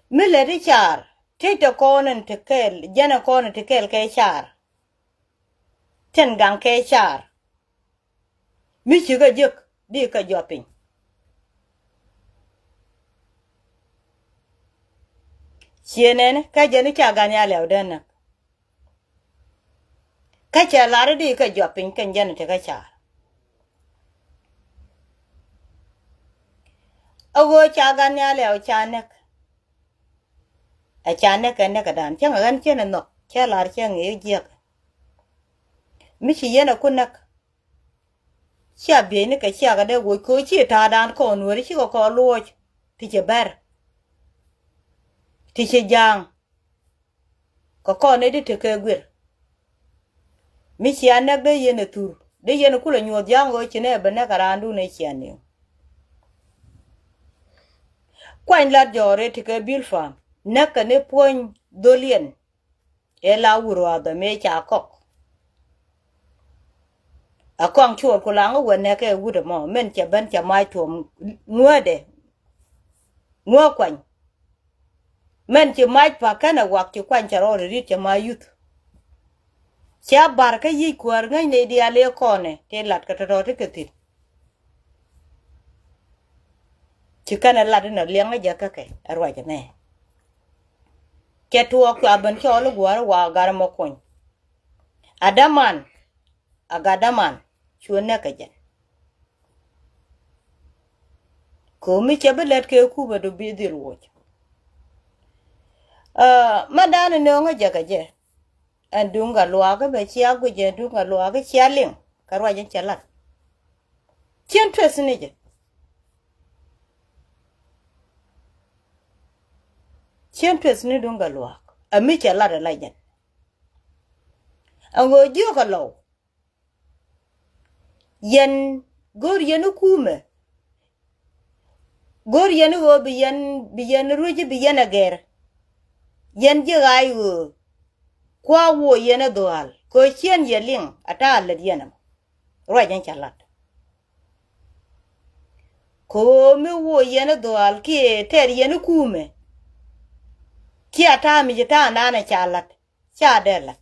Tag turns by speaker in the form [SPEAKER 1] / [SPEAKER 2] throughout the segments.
[SPEAKER 1] Mille di char. Tito konen tekel. Jana konen tekel ke char. Ten gang ke char. Michi ga juk. Di ka joping. Chienen ka jani cha ganya lew dana. Ka cha lare di ka joping kan jana te ka char. Ago cha ganya lew chanek. A chanek ene ka dan. Chang gan chena no. Cha lar chang e jiak. Michi yena kunak. Chia bini ka chia ga de wo ko chi ta dan ko Nueri chi ko luoj. Ti che ber. Ti che jang. Ko ne di te ke gwir. Michi anek de yena tur. De yena kula nyuot jang go chine bene karandu ne chiani. Kwany lat jore ti ke bil farm. Neka ne poin dolien. E la urwa da me cha kok. A kwang chuột ko lang wo ne ke wude mo men che ben che mai tuom nguode. Ngo kwany. Men che mai pa kana wak che kwany cha ro ri che mai yut. Cha bar ka yi kwar ngai ne dia le kone te lat ka ro te ketit. Chi kana lat na liang ja ka ke arwa ja ne. Ke tuo kwa ben cho lo gwar wa gar mo kwany. Adaman agadaman chuone ka jen. Ko mi che belet ke ku ba do bi dir wo. Madana no nga jaga je. Andunga lwa ga be chia gu je dunga lwa ga chia ling. Karwa jen chalat. Chien tres ni je. Chien tres ni dunga lwa. Ami chalat la jen. Ango jo ka lo. Yen gor yen kume. Gor yen go bi yen ruji bi yen ager. Yen je ayu. Kwa wo yen doal. Ko chien ye ling ata al yenam. Rwa jen chalat. Ko mi wo yen doal ki ter yen kume. Ki ata mi jita nana chalat. Cha delat.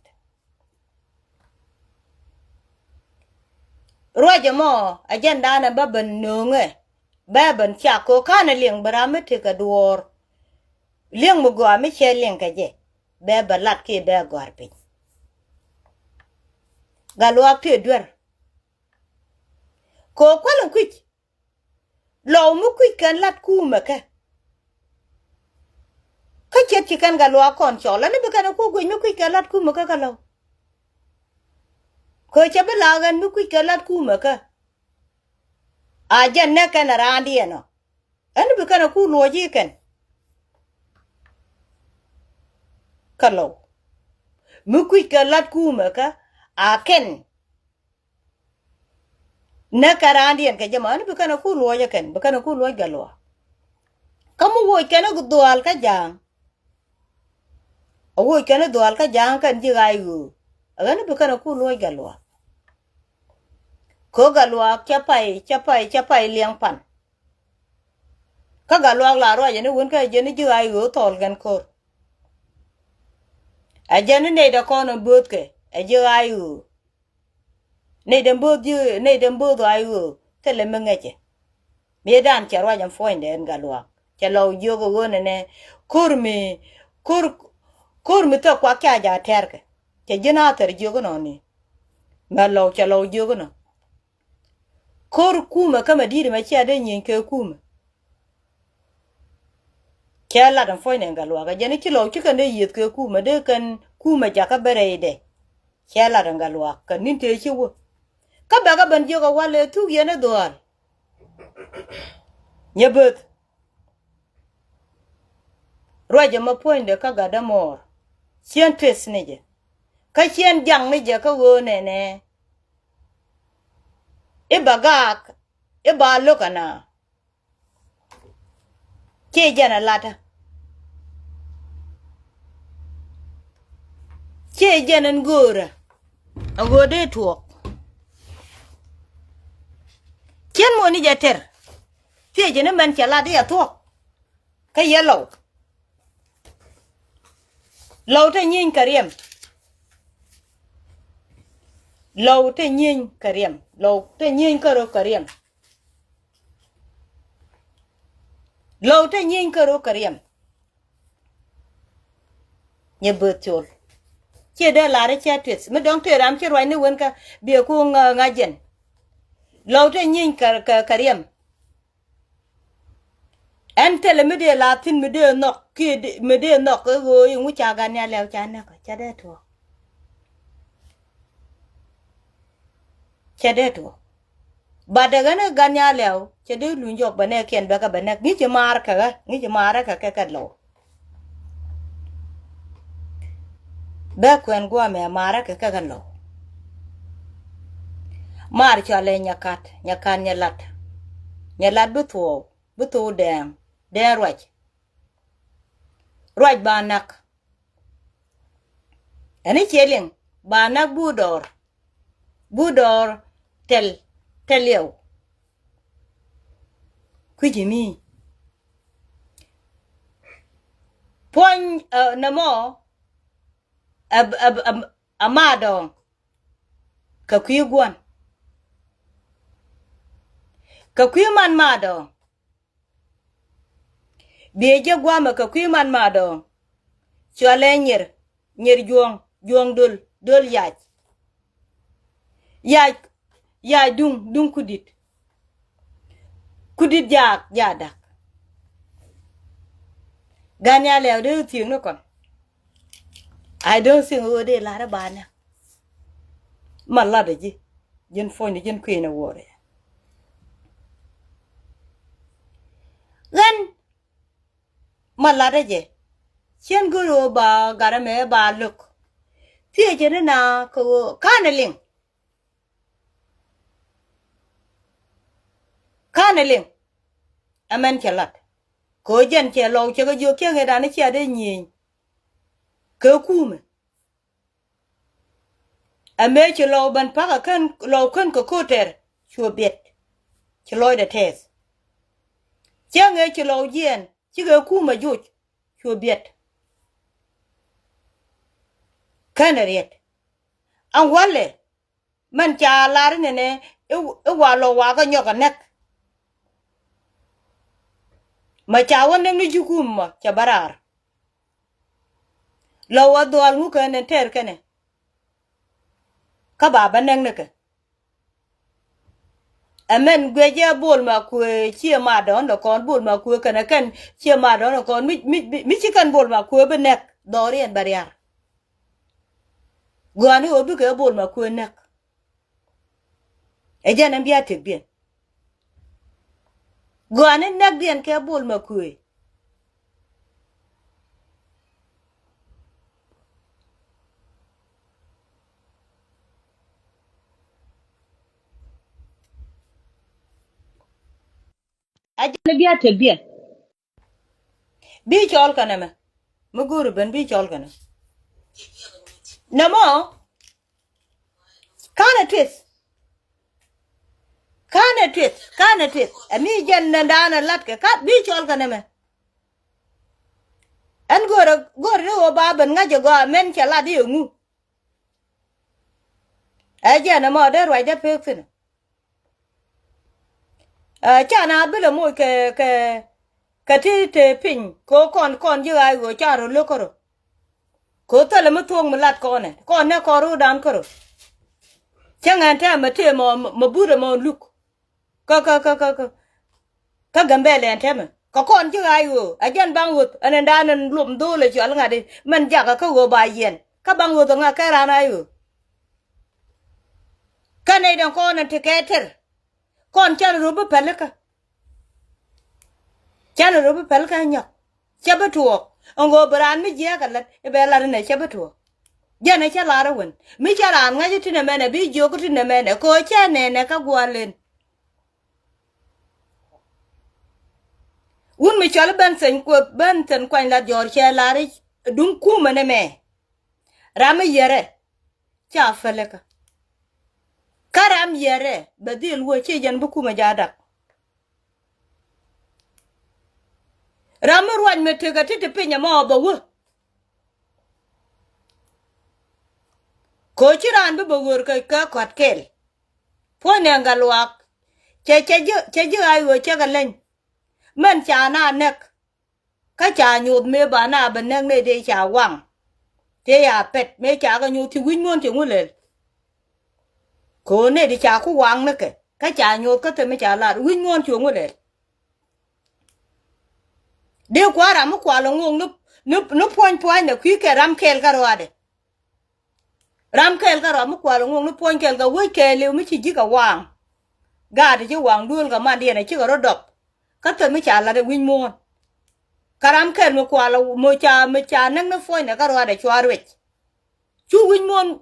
[SPEAKER 1] Roja mo agenda na baban nunge. Baban cha ko kana ling barame te ka duor. Ling mo gwa mi che ling ka je. Baba lat ki be gwar pin. Galwa te dwer. Ko kwalon kwich. Law mu kwich kan lat kuma ka. Ka chet chi kan galwa kon chola ni be kana ko gwe mu kwich kan lat kuma ka law. Ko chabe lagan mu kwich kan lat kuma ka. Ajan ne kan randi no. Ani be kana ku loji kan. Kalau mukui ka lat kuma ka aken na karandian ka jamani bukan aku loja kan bukan aku loja galwa kamu woi kana dual ka jang woi kana dual ka jang kan jigayu agani bukan aku loja galwa ko galwa chapai liang pan ka galwa la ro ya ni won ka je ni jigayu tol gan ko ajana ne da kono butke ajigayu ne dem bodu ayu tele mengeche medan charwa jam foinde en galwa chalo yogo wona ne kurmi to kwa kya ja terke che jina ter jogo no ni malo chalo jogo no kuma kama diri ma chia de nyin ke kuma kela dan foinde en galwa ga jeni kilo chika ne yet ke kuma de kan kuma jaka berede kela dan galwa kan ninte chiwo ka baga ban jogo wale tu yene doal nyebet roje ma poinde ka gada mor chien tes neje ka chien jang neje ka wone ne e bagak e ba lokana ke jana lata ke jana ngora agode tuok chien mo ni jater ke jana man chala de tuok ka yellow lâu thế nhìn kariam lâu thế nhìn kariam lâu thế nhìn karo kariam lâu thế nhìn karo kariam nhớ bớt chôn chia đỡ là đấy chia tuyệt mới đóng tuyệt làm chia rồi nếu quên cả biểu cu ngã dân lâu thế nhìn kariam anh tell me de Latin me de nok kid me de nok go yung cha ga nya leo cha na cha de to ba daga na ga nya leo cha de lu njok ba ne ken ba ka ba ne ngi che mar ka ga ngi che mar ka lo ba kwen gwa me mar ka lo mar cha le nyakat nyakan nyalat bu to dang de raj ba nak ani cheling ba nak budor tel yow kujimi point namo amado ka kuyugwan ka kuyman mado bieje gwama ka kuyman mado chwale nyer juong dul yaj dung kudit jadak ganya lew de tiếng nó còn I don't think over there la ba na malla de ji jen fo ni jen queen awore gan malla de je chen guru ba garame ba look tie je na ko kanaling amen chalat ko jen che lo che go yo ke ga da ni che de nyin ke kume ame che lo ban pa kan lo kan ko koter chu bet che lo de tes che nge che lo yen che ga kume ju chu bet kanariet an wale man cha lar ne e wa lo wa ga nyoka nek ma cha won ni jukum ma cha barar lo wa dol ngu ka ne ter kane ka baba neng ne ka amen gweje bol ma ku chi ma don do kon bol ma ku kana kan chi ma don kon mi chi kan bol ma ku be nek dorien bariar gwani obi ka bol ma ku nek e jana biya te bien gwani nek bien ka bol ma ku ajana biya te bien bi chol kana me muguru ben bi chol kana namo kana twist ami janna dana latka ka bi chol kana me an goro o baban ngaje go men chala di ngu ajana mo de roi de peksin chana bilo mo ke ti te pin ko kon ji ai go charo lokoro ko tele mo tuong malat ko ne ko ru dan koro changan ta mate mo bure mo luk ka gambele anteme ko kon ji ai go ajan bangut anen danen lum do le jol ngade man jaga ka go ba yen ka bangut nga ka rana ayo kanai dan ko na tiketer kon chan rubu pelaka nyok chabatuo ongo bran mi je kalat e bela ne chabatuo jana chala rawon mi chala ngaji tine mene bi jogo tine mene ko chane ne ka gwalen un mi chala ben sen kwan la jor chala ri dum kuma ne me ram yere cha feleka karam yere badil wo che jan bu kuma jadak ramur wan metega tete penya mo bawo ko chiran bu bogur ka kwat kel po ne galwak che ju ai wo che galen men cha na nek ka cha nyut me ba na ben ne de cha wang te ya pet me cha ga nyu ti win mon ti ngule ko ne de cha ku wang ne ke ka cha nyut ka te me cha la win mon ti ngule de kwara mu kwalo ngong nu poin ne kwi ke ram kel ka roade ram kel ka ro mu kwalo ngong nu poin kel ga wo ke le mi chi ji ka wang ga de ji wang dul ga man de ne chi ga ro dok ka te me cha la de win mon karam kel mu kwalo mo cha nang na foi ne ka roade chwarwech chu win mon